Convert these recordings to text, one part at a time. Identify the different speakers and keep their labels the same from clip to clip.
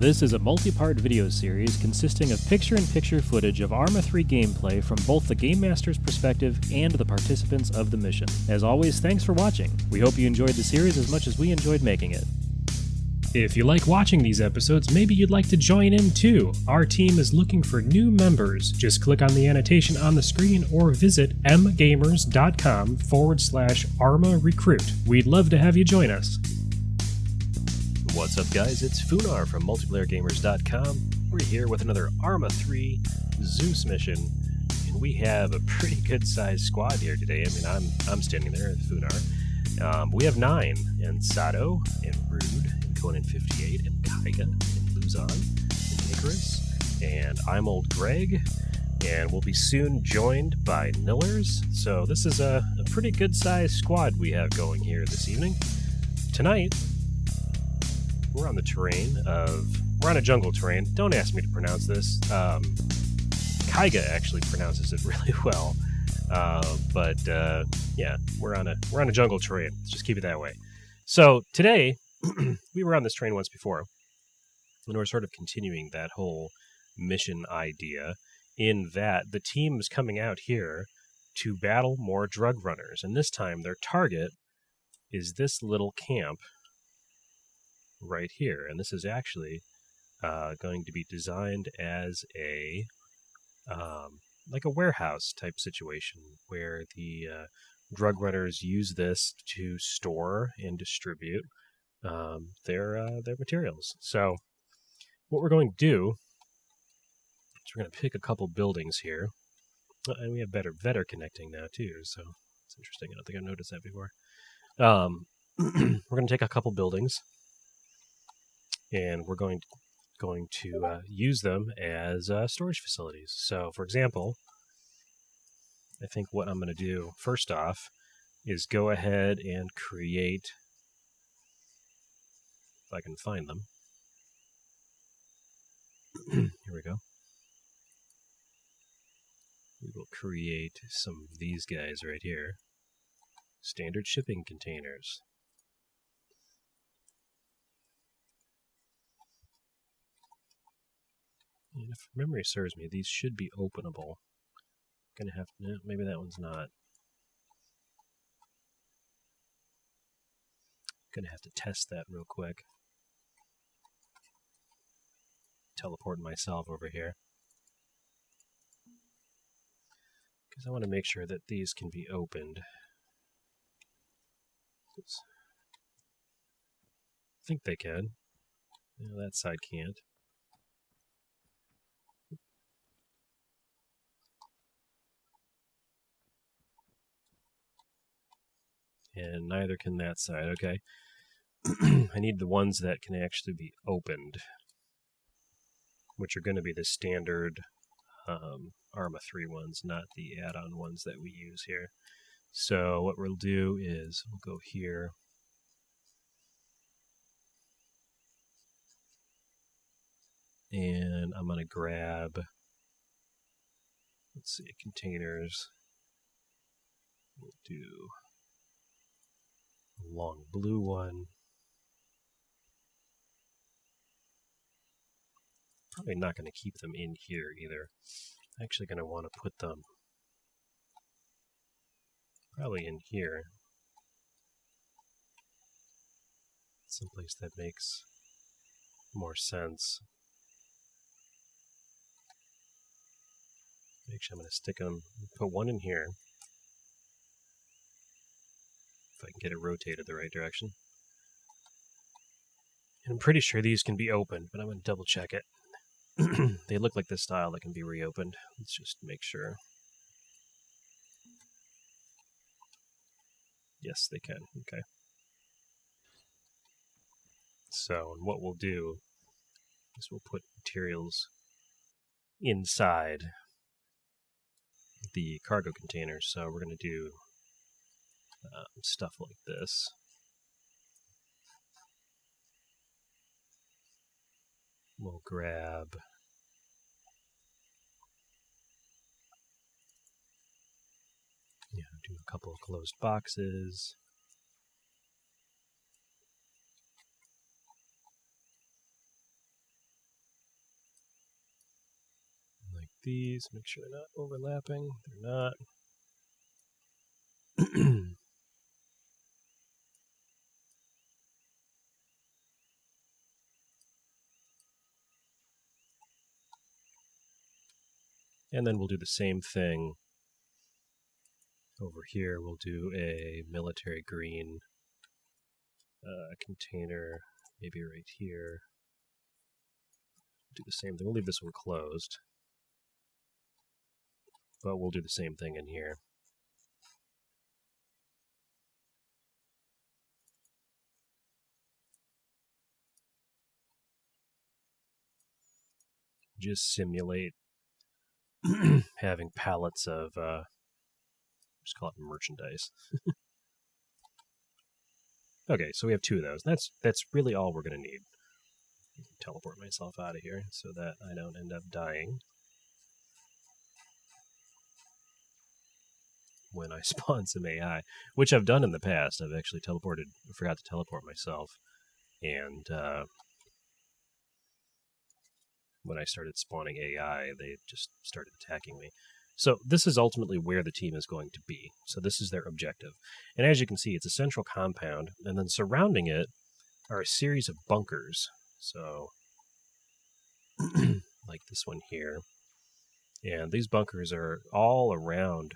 Speaker 1: This is a multi-part video series consisting of picture-in-picture footage of Arma 3 gameplay from both the Game Master's perspective and the participants of the mission. As always, thanks for watching. We hope you enjoyed the series as much as we enjoyed making it. If you like watching these episodes, maybe you'd like to join in too. Our team is looking for new members. Just click on the annotation on the screen or visit MGamers.com/Arma Recruit. We'd love to have you join us. What's up, guys? It's Funar from MultiplayerGamers.com. We're here with another Arma 3 Zeus mission, and we have a pretty good-sized squad here today. I mean, I'm standing there with Funar. We have 9, and Sato, and Rude, and Conan58, and Kaiga, and Luzon, and Icarus, and I'm Old Greg, and we'll be soon joined by Nillers. So this is a pretty good-sized squad we have going here this evening. Tonight, we're on the terrain we're on a jungle terrain. Don't ask me to pronounce this. Kaiga actually pronounces it really well. Yeah, we're on a jungle terrain. Let's just keep it that way. So today, we were on this terrain once before, and we're sort of continuing that whole mission idea in that the team is coming out here to battle more drug runners, and this time their target is this little camp right here, and this is actually going to be designed as a like a warehouse type situation where the drug runners use this to store and distribute their materials. So what we're going to do is we're going to pick a couple buildings here, and we have better connecting now too, so it's interesting. I don't think I've noticed that before. We're going to take a couple buildings, and we're going to use them as storage facilities. So, for example, I think what I'm going to do first off is go ahead and create, if I can find them. Here we go. We will create some of these guys right here. Standard shipping containers. And if memory serves me, these should be openable. Gonna have to, maybe that one's not. Gonna have to test that real quick. Teleport myself over here, because I want to make sure that these can be opened. Oops. I think they can. No, that side can't. And neither can that side. Okay. I need the ones that can actually be opened, which are going to be the standard Arma 3 ones, not the add-on ones that we use here. So what we'll do is we'll go here. And I'm going to grab, let's see, containers. We'll do a long blue one. Probably not going to keep them in here either. I'm actually going to want to put them probably in here. Someplace that makes more sense. Actually, I'm going to stick them, put one in here. If I can get it rotated the right direction. And I'm pretty sure these can be opened, but I'm going to double check it. They look like the style that can be reopened. Let's just make sure. Yes, they can. Okay. So, and what we'll do is we'll put materials inside the cargo containers. So we're going to do stuff like this. We'll grab do a couple of closed boxes. these, make sure they're not overlapping. They're not. And then we'll do the same thing over here. We'll do a military green container, maybe right here. Do the same thing. We'll leave this one closed, but we'll do the same thing in here. Just simulate having pallets of, just call it merchandise. Okay, so we have 2 of those. That's really all we're going to need. Teleport myself out of here so that I don't end up dying when I spawn some AI, which I've done in the past. I've actually forgot to teleport myself, and when I started spawning AI, they just started attacking me. So this is ultimately where the team is going to be. So this is their objective. And as you can see, it's a central compound, and then surrounding it are a series of bunkers. So, like this one here. And these bunkers are all around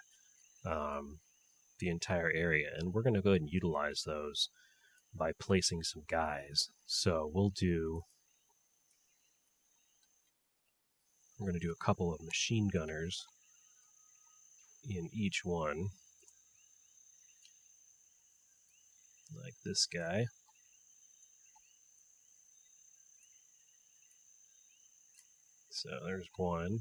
Speaker 1: the entire area, and we're going to go ahead and utilize those by placing some guys. So we're going to do a couple of machine gunners in each one, like this guy. So there's one.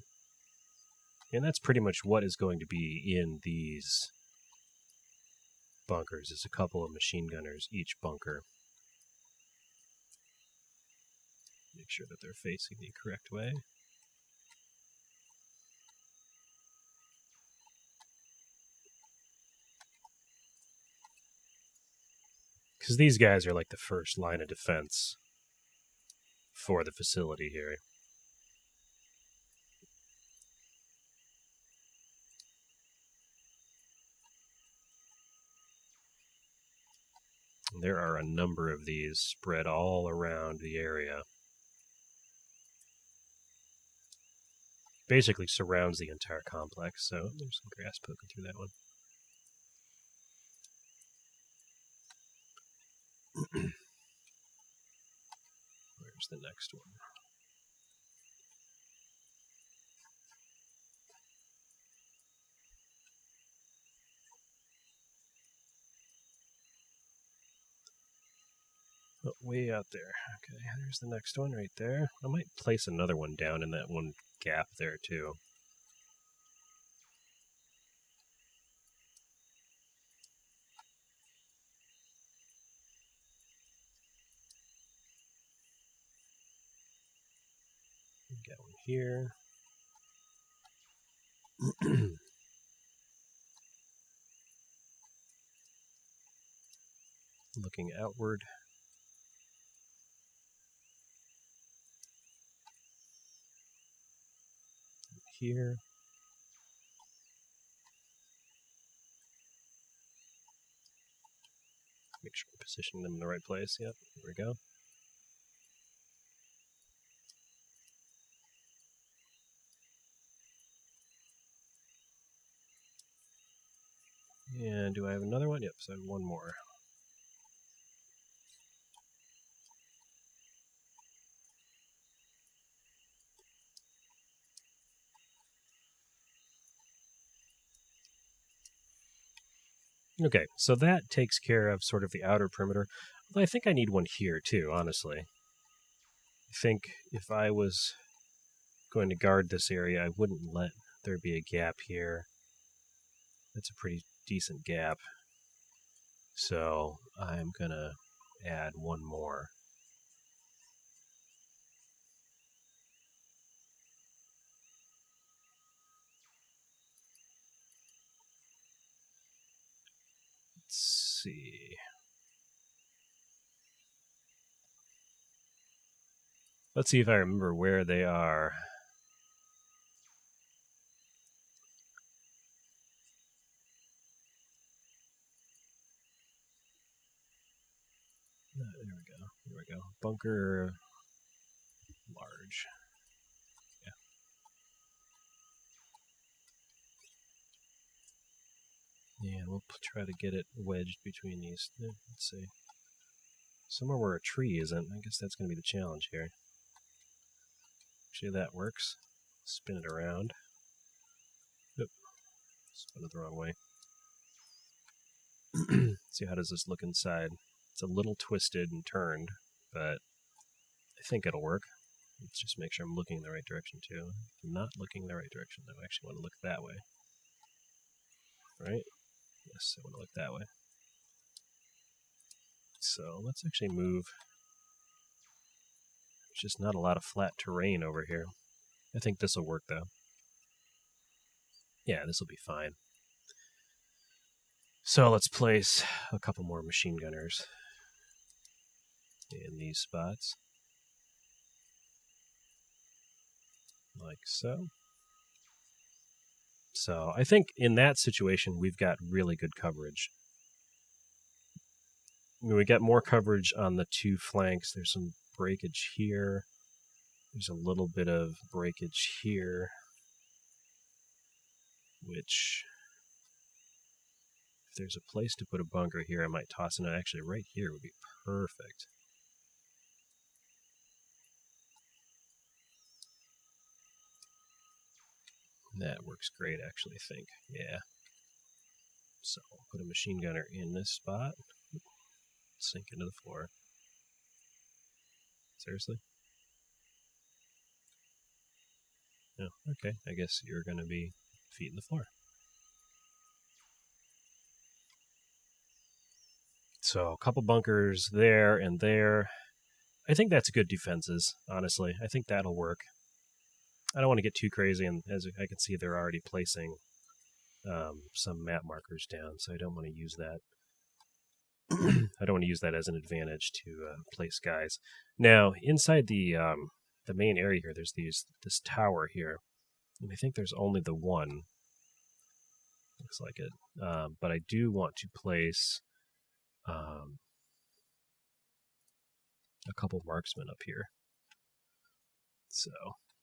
Speaker 1: And that's pretty much what is going to be in these bunkers, is a couple of machine gunners each bunker. Make sure that they're facing the correct way. Because these guys are like the first line of defense for the facility here. There are a number of these spread all around the area. Basically surrounds the entire complex, so there's some grass poking through that one. Where's the next one? Oh, way out there. Okay, there's the next one right there. I might place another one down in that one gap there, too. Got one here. Looking outward. Here. Make sure we're positioning them in the right place. Yep, here we go. And do I have another one? Yep, so I have one more. Okay, so that takes care of sort of the outer perimeter. Although I think I need one here too, honestly. I think if I was going to guard this area, I wouldn't let there be a gap here. That's a pretty decent gap. So I'm going to add one more. Let's see. Let's see if I remember where they are. There we go. There we go. Bunker large. Yeah. And we'll try to get it wedged between these. Let's see. Somewhere where a tree isn't. I guess that's going to be the challenge here. Actually, that works. Spin it around. Oop. Spin it the wrong way. See, how does this look inside? It's a little twisted and turned, but I think it'll work. Let's just make sure I'm looking in the right direction, too. If I'm not looking in the right direction, though. I actually want to look that way. Right? Yes, I want to look that way. So let's actually move. There's just not a lot of flat terrain over here. I think this will work, though. Yeah, this will be fine. So let's place a couple more machine gunners in these spots. Like so. So I think in that situation, we've got really good coverage. We got more coverage on the two flanks. There's some breakage here. There's a little bit of breakage here, which, if there's a place to put a bunker here, I might toss it. Actually, right here would be perfect. That works great, actually, I think. Yeah. So, put a machine gunner in this spot. Sink into the floor. Seriously? No. Okay, I guess you're going to be feet in the floor. So, a couple bunkers there and there. I think that's good defenses, honestly. I think that'll work. I don't want to get too crazy, and as I can see, they're already placing some map markers down, so I don't want to use that. I don't want to use that as an advantage to place guys. Now, inside the main area here, there's this tower here, and I think there's only the one. Looks like it. But I do want to place a couple marksmen up here. So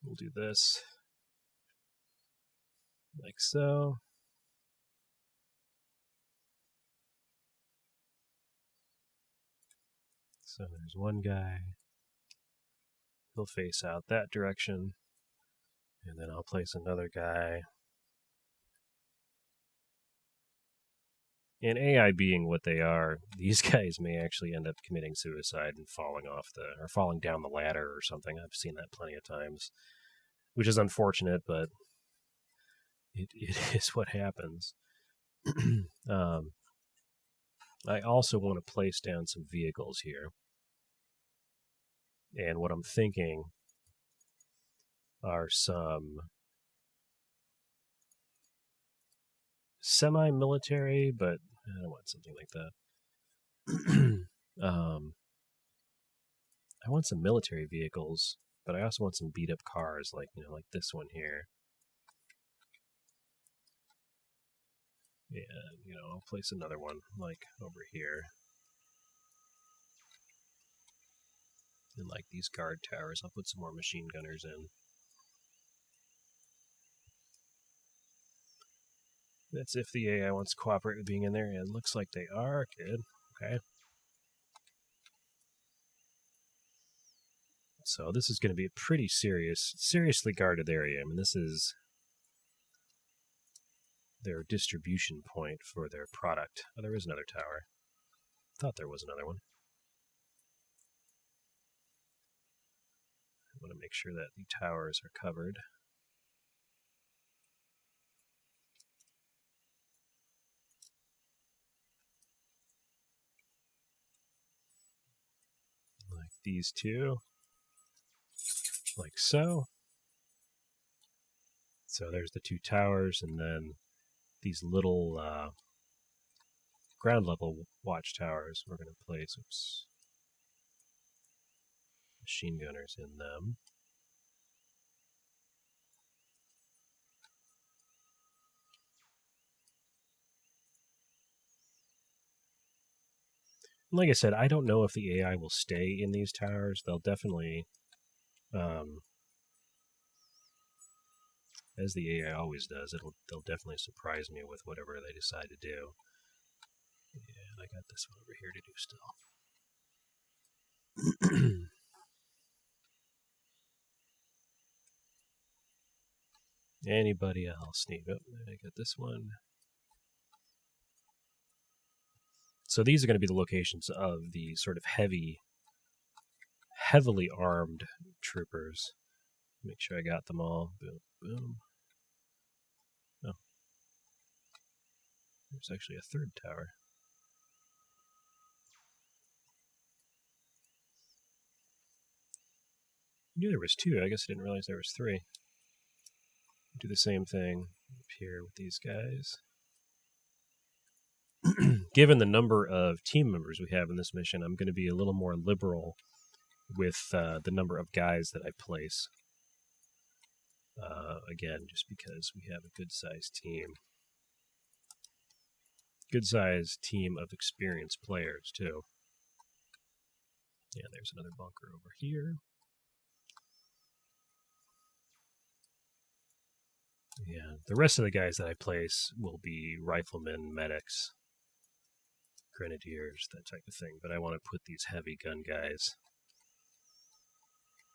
Speaker 1: we'll do this like so. So there's one guy. He'll face out that direction. And then I'll place another guy. And AI being what they are, these guys may actually end up committing suicide and falling down the ladder or something. I've seen that plenty of times, which is unfortunate, but it is what happens. I also want to place down some vehicles here. And what I'm thinking are some semi-military, but I don't want something like that. I want some military vehicles, but I also want some beat-up cars, like this one here. And I'll place another one like over here. And like these guard towers, I'll put some more machine gunners in. That's if the AI wants to cooperate with being in there. It looks like they are. Good. Okay. So this is going to be a pretty seriously guarded area. I mean, this is their distribution point for their product. Oh, there is another tower. Thought there was another one. I want to make sure that the towers are covered. Like these two. Like so. So there's the two towers, and then these little ground level watchtowers we're going to place machine gunners in them. Like I said, I don't know if the AI will stay in these towers. They'll definitely, as the AI always does, they'll definitely surprise me with whatever they decide to do. And I got this one over here to do still. Anybody else need? Oh, I got this one. So these are going to be the locations of the sort of heavily armed troopers. Make sure I got them all. Boom, boom. Oh, there's actually a third tower. I knew there was two. I guess I didn't realize there was three. Do the same thing up here with these guys. Given the number of team members we have in this mission, I'm going to be a little more liberal with the number of guys that I place. Again, just because we have a good-sized team. Good-sized team of experienced players, too. Yeah, there's another bunker over here. Yeah, the rest of the guys that I place will be riflemen, medics, grenadiers, that type of thing. But I want to put these heavy gun guys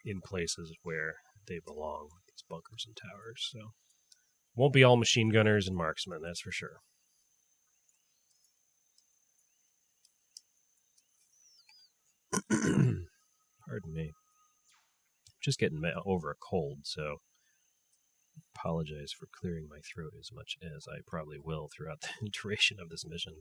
Speaker 1: in places where they belong, these bunkers and towers. So won't be all machine gunners and marksmen, that's for sure. Pardon me. Just getting over a cold, so apologize for clearing my throat as much as I probably will throughout the duration of this mission.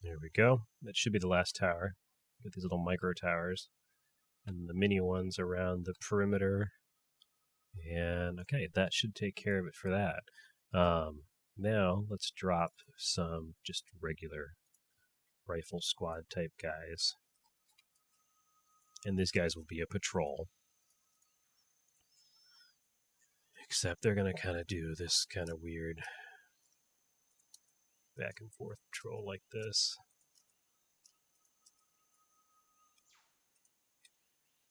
Speaker 1: There we go. That should be the last tower. Got these little micro towers and the mini ones around the perimeter. And okay, that should take care of it for that. Now let's drop some just regular rifle squad type guys. And these guys will be a patrol. Except they're going to kind of do this kind of weird back and forth patrol like this.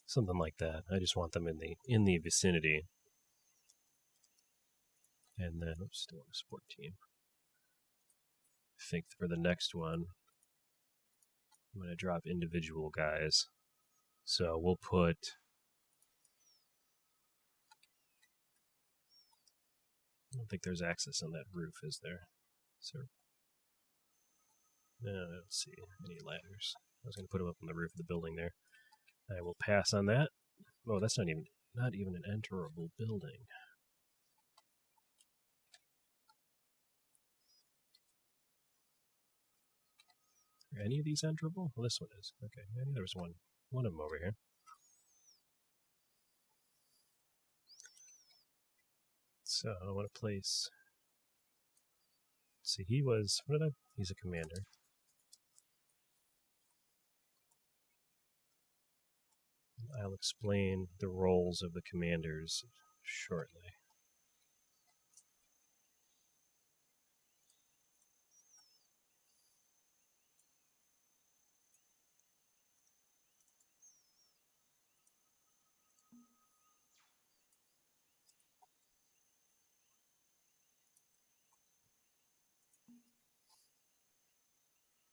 Speaker 1: Something like that. I just want them in the vicinity. And then, oops, still on a support team. I think for the next one, I'm going to drop individual guys. So we'll put... I don't think there's access on that roof, is there? So, no, I don't see any ladders. I was going to put them up on the roof of the building there. I will pass on that. Oh, that's not even an enterable building. Are any of these enterable? Well, this one is. Okay, maybe there was one of them over here. So I want to place... Let's see, he's a commander. I'll explain the roles of the commanders shortly.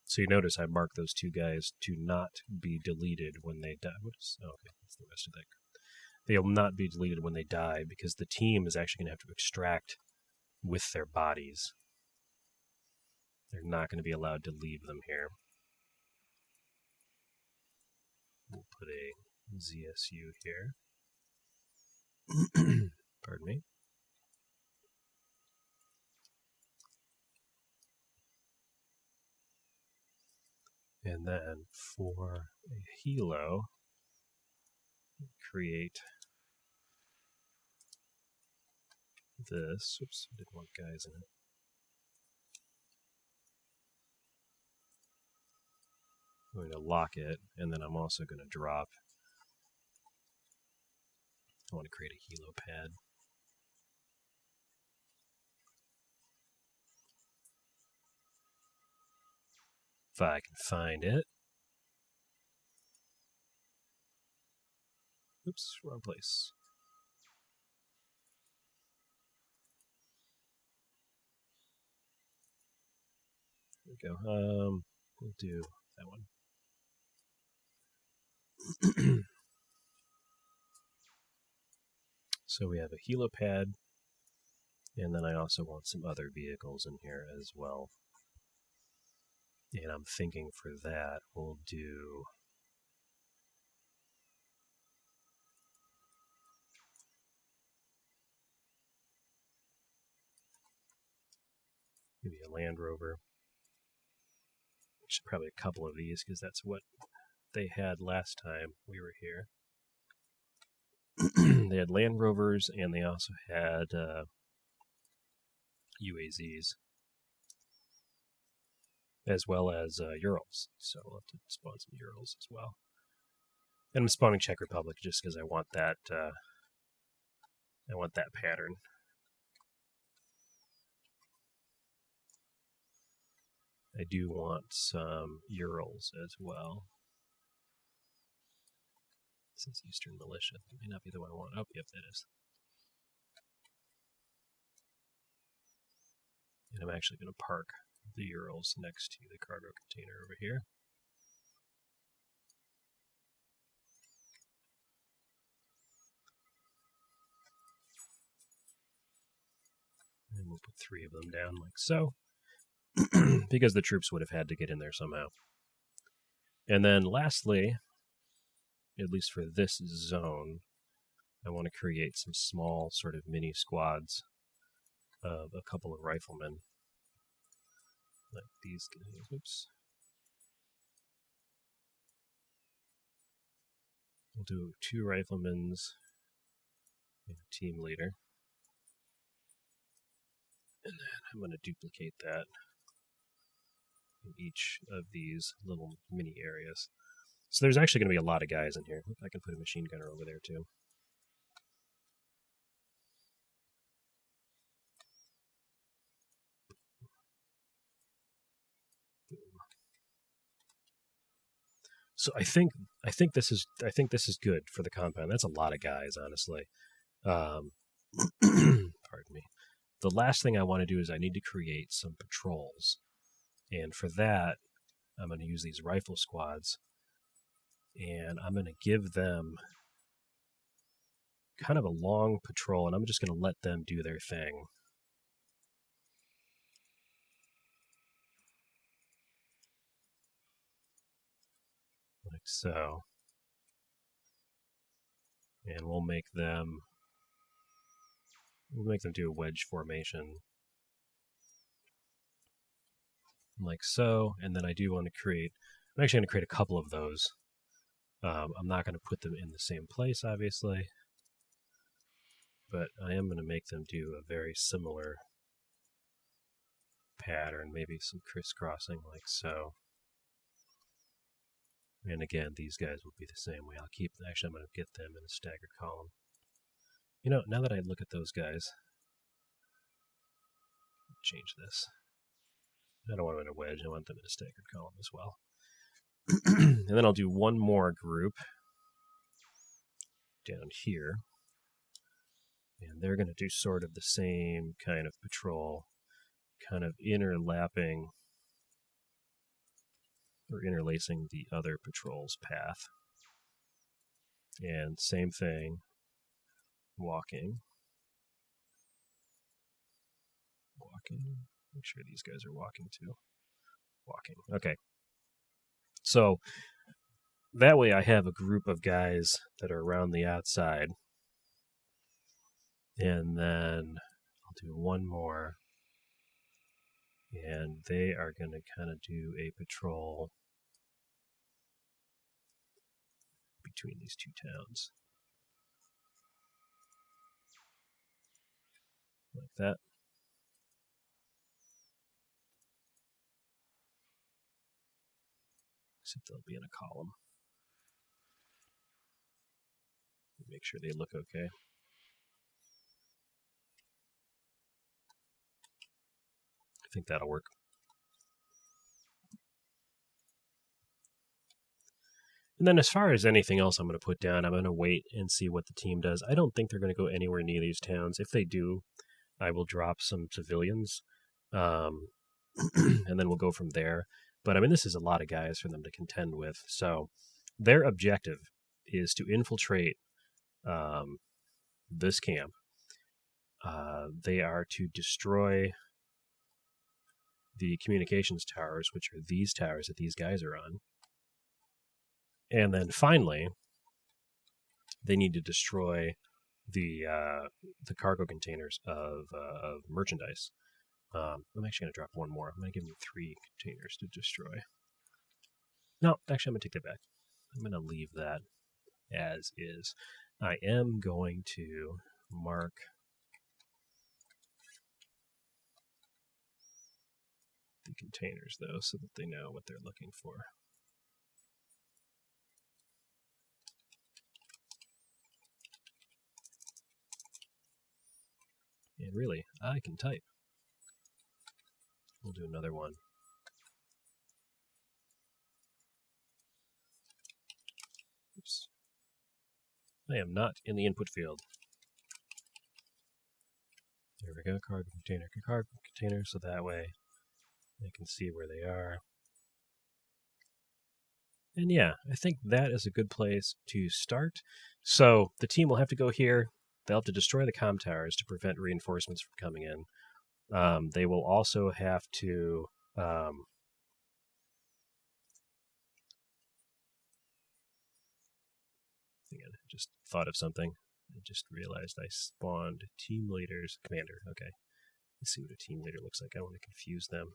Speaker 1: So you notice I marked those two guys to not be deleted when they die. Okay, that's the rest of that. They'll not be deleted when they die because the team is actually going to have to extract with their bodies. They're not going to be allowed to leave them here. We'll put a ZSU here. Pardon me. And then for a helo, create this. Oops, I didn't want guys in it. I'm going to lock it, and then I'm also going to drop. I want to create a helipad. If I can find it. Oops, wrong place. There we go. We'll do that one. So we have a helipad, and then I also want some other vehicles in here as well. And I'm thinking for that, we'll do maybe a Land Rover. Actually, probably a couple of these, because that's what they had last time we were here. They had Land Rovers, and they also had UAZs, as well as Urals. So I'll have to spawn some Urals as well. And I'm spawning Czech Republic just because I want that. I want that pattern. I do want some Urals as well. This is Eastern Militia. It may not be the one I want. Oh, yep, that is. And I'm actually going to park the Urals next to the cargo container over here. And we'll put 3 of them down like so. Because the troops would have had to get in there somehow. And then lastly, at least for this zone, I want to create some small sort of mini squads of a couple of riflemen. Like these guys. Oops. We'll do 2 riflemen and a team leader. And then I'm going to duplicate that in each of these little mini areas. So there's actually going to be a lot of guys in here. I can put a machine gunner over there too. So I think this is good for the compound. That's a lot of guys, honestly. Pardon me. The last thing I want to do is I need to create some patrols, and for that I'm going to use these rifle squads, and I'm going to give them kind of a long patrol, and I'm just going to let them do their thing. Like so. And we'll make them do a wedge formation. Like so, and then I do want to create, I'm actually going to create a couple of those. I'm not going to put them in the same place, obviously, but I am going to make them do a very similar pattern, maybe some crisscrossing like so. And again, these guys will be the same way. Actually, I'm going to get them in a staggered column. You know, now that I look at those guys, change this. I don't want them in a wedge, I want them in a staggered column as well. And then I'll do one more group down here. And they're going to do sort of the same kind of patrol, kind of interlapping or interlacing the other patrol's path. And same thing, walking. Make sure these guys are walking too. Walking. Okay. So that way I have a group of guys that are around the outside. And then I'll do one more. And they are going to kind of do a patrol between these 2 towns. Like that. See if they'll be in a column. Make sure they look okay. I think that'll work. And then as far as anything else I'm going to put down, I'm going to wait and see what the team does. I don't think they're going to go anywhere near these towns. If they do, I will drop some civilians, and then we'll go from there. But, I mean, this is a lot of guys for them to contend with. So their objective is to infiltrate this camp. They are to destroy the communications towers, which are these towers that these guys are on. And then finally, they need to destroy the cargo containers of merchandise. I'm actually going to drop one more. I'm going to give them 3 containers to destroy. No, actually, I'm going to take that back. I'm going to leave that as is. I am going to mark the containers, though, so that they know what they're looking for. And really, I can type. We'll do another one. Oops. I am not in the input field. There we go, cargo container, so that way they can see where they are. And yeah, I think that is a good place to start. So the team will have to go here. They'll have to destroy the comm towers to prevent reinforcements from coming in. They will also have to hang on, I just thought of something. I just realized I spawned team leaders. Commander, okay. Let's see what a team leader looks like. I don't want to confuse them.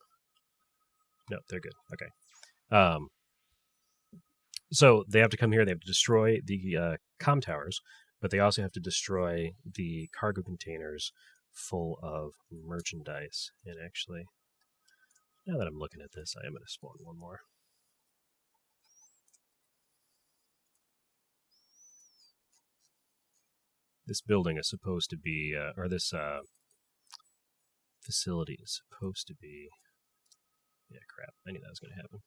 Speaker 1: No, they're good. Okay. So they have to come here. They have to destroy the comm towers, but they also have to destroy the cargo containers full of merchandise. And actually, now that I'm looking at this, I am going to spawn one more. This building is supposed to be, or this facility is supposed to be, yeah, crap, I knew that was going to happen.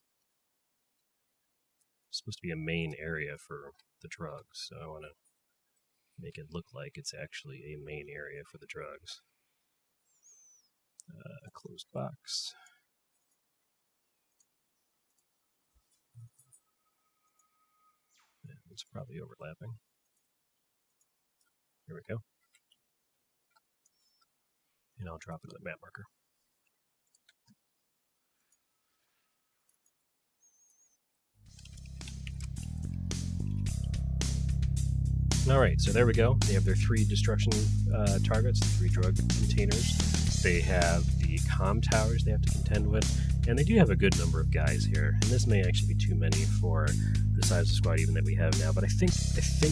Speaker 1: It's supposed to be a main area for the drugs, so I want to make it look like it's actually a main area for the drugs. Closed box. Yeah, it's probably overlapping. Here we go. And I'll drop it in the map marker. Alright, so there we go. They have their 3 destruction targets, the 3 drug containers. They have the comm towers they have to contend with. And they do have a good number of guys here. And this may actually be too many for the size of the squad even that we have now, but I think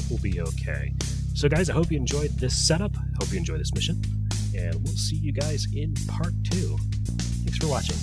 Speaker 1: we'll be okay. So guys, I hope you enjoyed this setup. I hope you enjoyed this mission. And we'll see you guys in part 2. Thanks for watching.